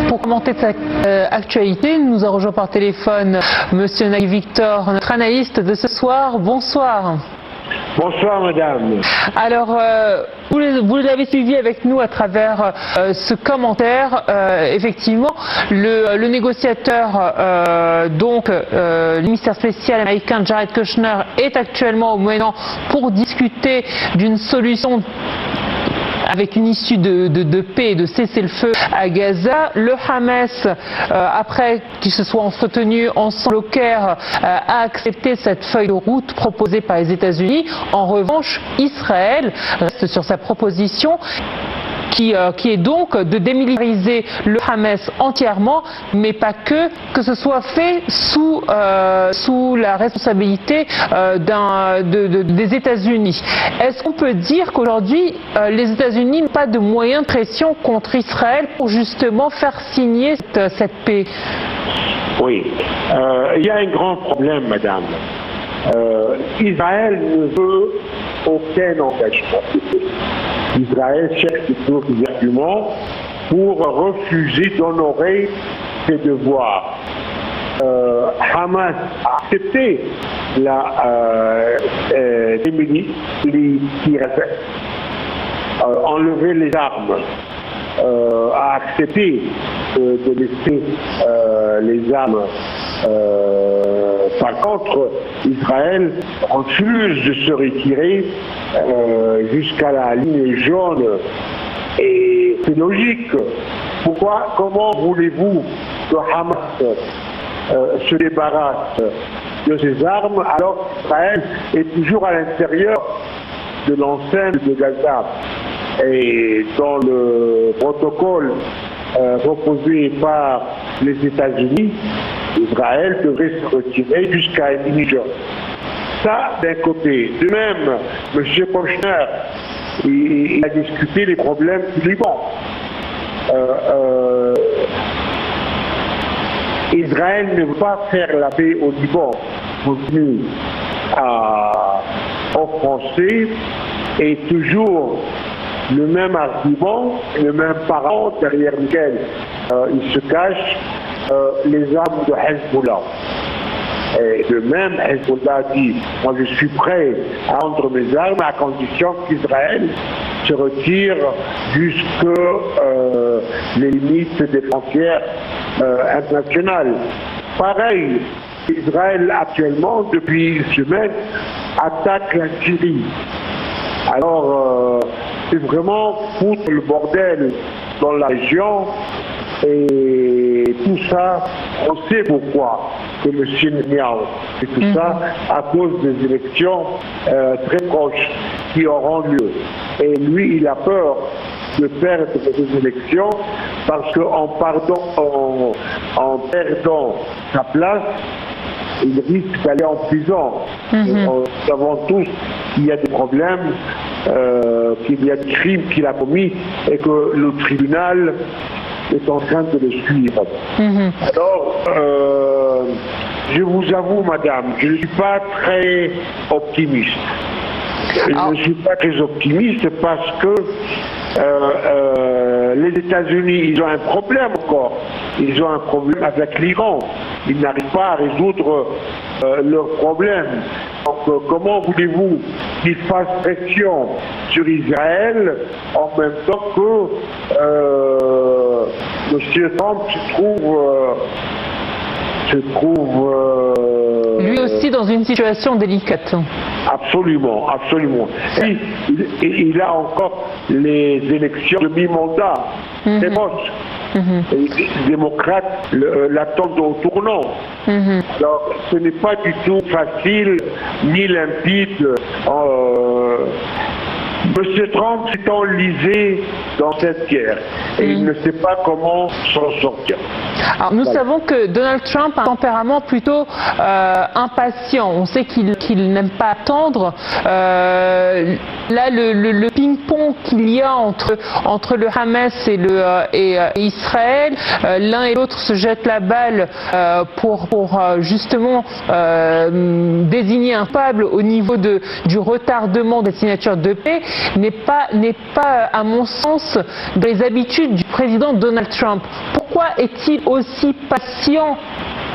Pour commenter cette actualité, nous a rejoint par téléphone Monsieur Nagui Victor, notre analyste de ce soir. Bonsoir. Bonsoir madame. Alors, vous l'avez suivi avec nous à travers ce commentaire. Effectivement, le négociateur, le ministère spécial américain Jared Kushner est actuellement au Moyen-Orient pour discuter d'une solution avec une issue de paix et de cessez-le-feu à Gaza. Le Hamas, après qu'ils se soient entretenus ensemble au Caire, a accepté cette feuille de route proposée par les États-Unis. En revanche, Israël reste sur sa proposition qui est donc de démilitariser le Hamas entièrement, mais pas que ce soit fait sous la responsabilité des États-Unis. Est-ce qu'on peut dire qu'aujourd'hui, les États-Unis n'ont pas de moyens de pression contre Israël pour justement faire signer cette paix? Oui, il y a un grand problème, madame. Israël ne veut aucun engagement. Israël cherche toujours des arguments pour refuser d'honorer ses devoirs. Hamas a accepté enlever les armes, a accepté de laisser les armes. Par contre, Israël refuse de se retirer jusqu'à la ligne jaune. Et c'est logique. Pourquoi? Comment voulez-vous que Hamas se débarrasse de ses armes alors qu'Israël est toujours à l'intérieur de l'enceinte de Gaza? Et dans le protocole proposé par les États-Unis, Israël devrait se retirer jusqu'à une ligne jaune. Ça, d'un côté. De même, M. Kushner, il a discuté les problèmes du Liban. Israël ne veut pas faire la paix au Liban, revenu aux Français, et toujours le même argument, le même parent derrière lequel il se cache, les armes de Hezbollah. Et de même, Hezbollah dit, moi je suis prêt à rendre mes armes à condition qu'Israël se retire jusque les limites des frontières internationales. Pareil, Israël actuellement, depuis une semaine, attaque la Syrie. Alors, c'est vraiment foutre le bordel dans la région. Et tout ça, on sait pourquoi que M. Netanyahu et tout ça à cause des élections très proches qui auront lieu. Et lui, il a peur de perdre ces élections parce qu'en perdant sa place, il risque d'aller en prison. Nous savons tous qu'il y a des problèmes, qu'il y a des crimes qu'il a commis et que le tribunal est en train de le suivre. Alors, je vous avoue, madame, je ne suis pas très optimiste. Je ne suis pas très optimiste parce que les États-Unis, ils ont un problème encore. Ils ont un problème avec l'Iran. Ils n'arrivent pas à résoudre leurs problèmes. Donc, comment voulez-vous qu'ils fassent pression sur Israël en même temps que M. Trump se trouve lui aussi dans une situation délicate. Absolument, absolument. Et il a encore les élections de mi-mandat. C'est moche. Les démocrates l'attendent au tournant. Alors, ce n'est pas du tout facile ni limpide. M. Trump s'est enlisé dans cette guerre et il ne sait pas comment s'en sortir. Alors, nous savons que Donald Trump a un tempérament plutôt impatient. On sait qu'il n'aime pas attendre. Là, le ping-pong qu'il y a entre le Hamas et Israël, l'un et l'autre se jettent la balle pour justement désigner un coupable au niveau du retardement des signatures de paix. n'est pas, à mon sens, dans les habitudes du président Donald Trump. Pourquoi est-il aussi patient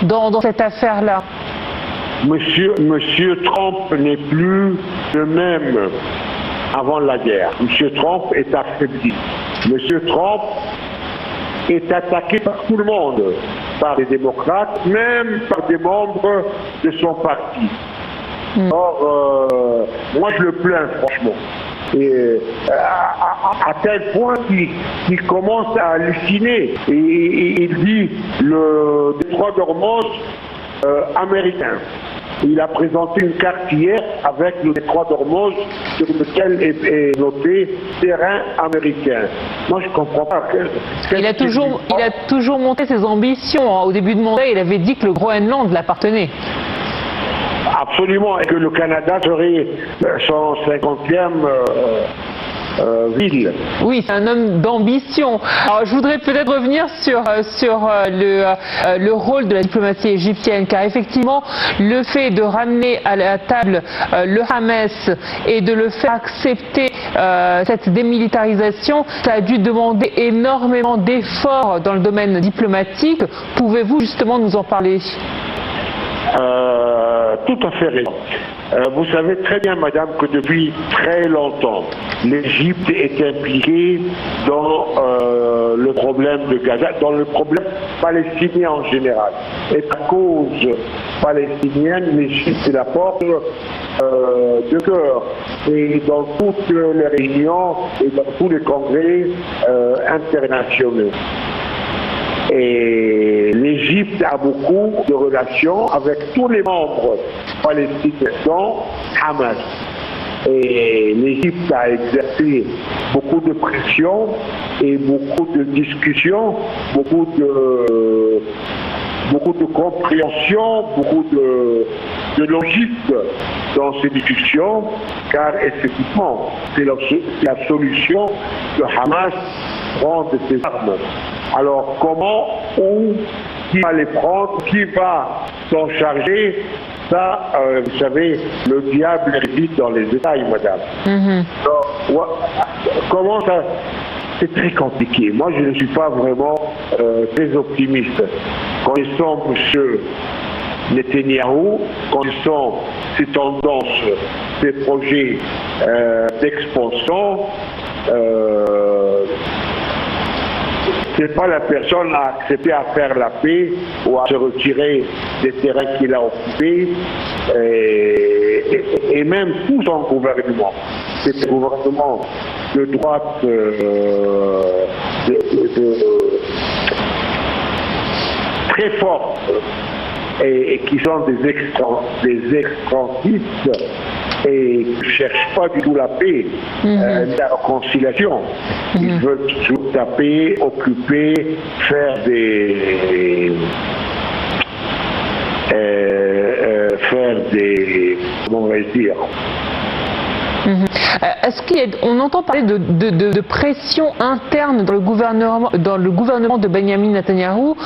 dans cette affaire-là? Monsieur Trump n'est plus le même avant la guerre. Monsieur Trump est affaibli. Monsieur Trump est attaqué par tout le monde, par les démocrates, même par des membres de son parti. Or, moi je le plains franchement. Et à tel point qu'il commence à halluciner. Et il dit le détroit d'Ormuz américain. Il a présenté une carte hier avec le détroit d'Ormuz sur lequel est noté terrain américain. Moi je ne comprends pas. Il a toujours monté ses ambitions. Au début de mandat, il avait dit que le Groenland l'appartenait. Absolument, et que le Canada serait son 50e ville. Oui, c'est un homme d'ambition. Alors, je voudrais peut-être revenir sur le rôle de la diplomatie égyptienne, car effectivement, le fait de ramener à la table le Hamas et de le faire accepter cette démilitarisation, ça a dû demander énormément d'efforts dans le domaine diplomatique. Pouvez-vous justement nous en parler? Tout à fait raison. Vous savez très bien, madame, que depuis très longtemps, l'Égypte est impliquée dans le problème de Gaza, dans le problème palestinien en général. Et à cause palestinienne, l'Égypte est la porte de cœur. Et dans toutes les réunions et dans tous les congrès internationaux. Et l'Égypte a beaucoup de relations avec tous les membres palestiniens, dont Hamas. Et l'Égypte a exercé beaucoup de pression et beaucoup de discussions, beaucoup de compréhension, beaucoup de logique dans ces discussions, car effectivement, c'est la solution que Hamas prend de ses armes. Alors comment, où, qui va les prendre, qui va s'en charger, ça, vous savez, le diable réside dans les détails, madame. Donc, comment ça... C'est très compliqué. Moi, je ne suis pas vraiment très optimiste. Connaissant M. Netanyahou, connaissant ses tendances, ses projets d'expansion, c'est pas la personne à accepter à faire la paix ou à se retirer des terrains qu'il a occupés, et même tout son gouvernement. C'est un gouvernement de droite très fort et qui sont des extrantistes et qui ne cherchent pas du tout la paix, la réconciliation. Ils veulent toujours taper, occuper, faire des comment on va dire. Est-ce qu'on entend parler de pression interne dans le gouvernement de Benjamin Netanyahou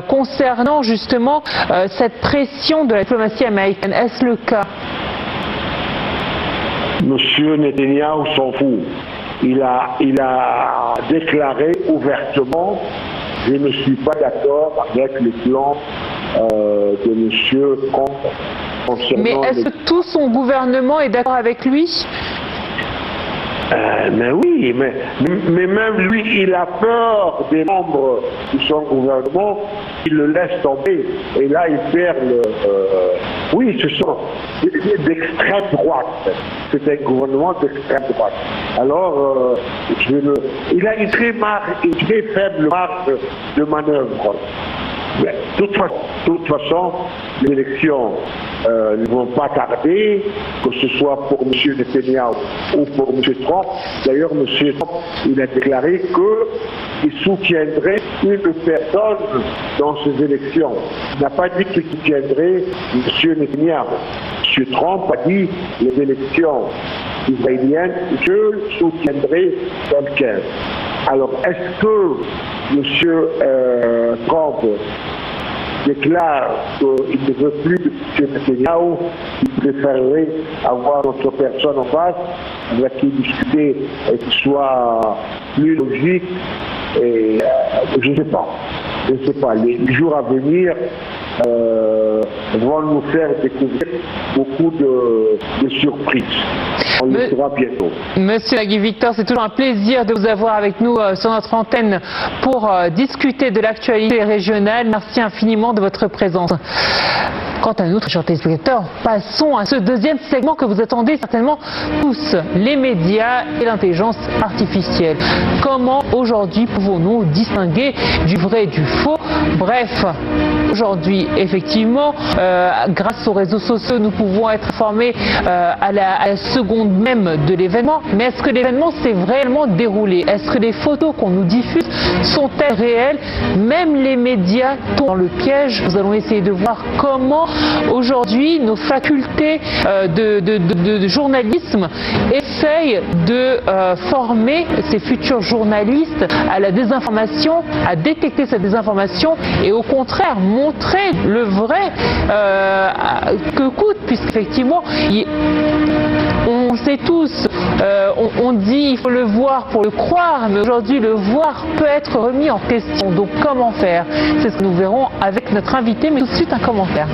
concernant justement cette pression de la diplomatie américaine? Est-ce le cas? Monsieur Netanyahou s'en fout. Il a déclaré ouvertement: je ne suis pas d'accord avec le plan de monsieur Trump. Mais est-ce que tout son gouvernement est d'accord avec lui? Mais oui, mais même lui, il a peur des membres de son gouvernement, il le laisse tomber. Et là, il perd le... oui, ce sont d'extrême droite. C'est un gouvernement d'extrême droite. Alors, il a une très faible marge de manœuvre. Mais de toute façon, les élections ne vont pas tarder, que ce soit pour M. Netanyahou ou pour M. Trump. D'ailleurs, M. Trump, il a déclaré qu'il soutiendrait une personne dans ces élections. Il n'a pas dit qu'il soutiendrait M. Netanyahou. M. Trump a dit les élections israéliennes, je soutiendrai quelqu'un. Alors, est-ce que M. Trump déclare qu'il ne veut plus de M. Netanyahou, il préférerait avoir notre personne en face, avec qui discuter et qui soit plus logique. Et, je ne sais pas. Les jours à venir vont nous faire découvrir beaucoup de surprises. On le saura bientôt. Monsieur Nagui Victor, c'est toujours un plaisir de vous avoir avec nous sur notre antenne pour discuter de l'actualité régionale. Merci infiniment de votre présence. Quant à nous, chers téléspectateurs, passons à ce deuxième segment que vous attendez certainement tous, les médias et l'intelligence artificielle. Comment aujourd'hui pouvons-nous distinguer du vrai et du faux? Bref, aujourd'hui, effectivement, grâce aux réseaux sociaux, nous pouvons être informés à la seconde même de l'événement. Mais est-ce que l'événement s'est réellement déroulé? Est-ce que les photos qu'on nous diffuse sont-elles réelles? Même les médias tombent dans le piège. Nous allons essayer de voir comment aujourd'hui nos facultés de journalisme essayent de former ces futurs journalistes à la désinformation, à détecter cette désinformation et au contraire montrer le vrai que coûte, puisqu'effectivement on sait tous, on dit il faut le voir pour le croire, mais aujourd'hui le voir peut être remis en question. Donc comment faire? C'est ce que nous verrons avec notre invité, mais tout de suite un commentaire.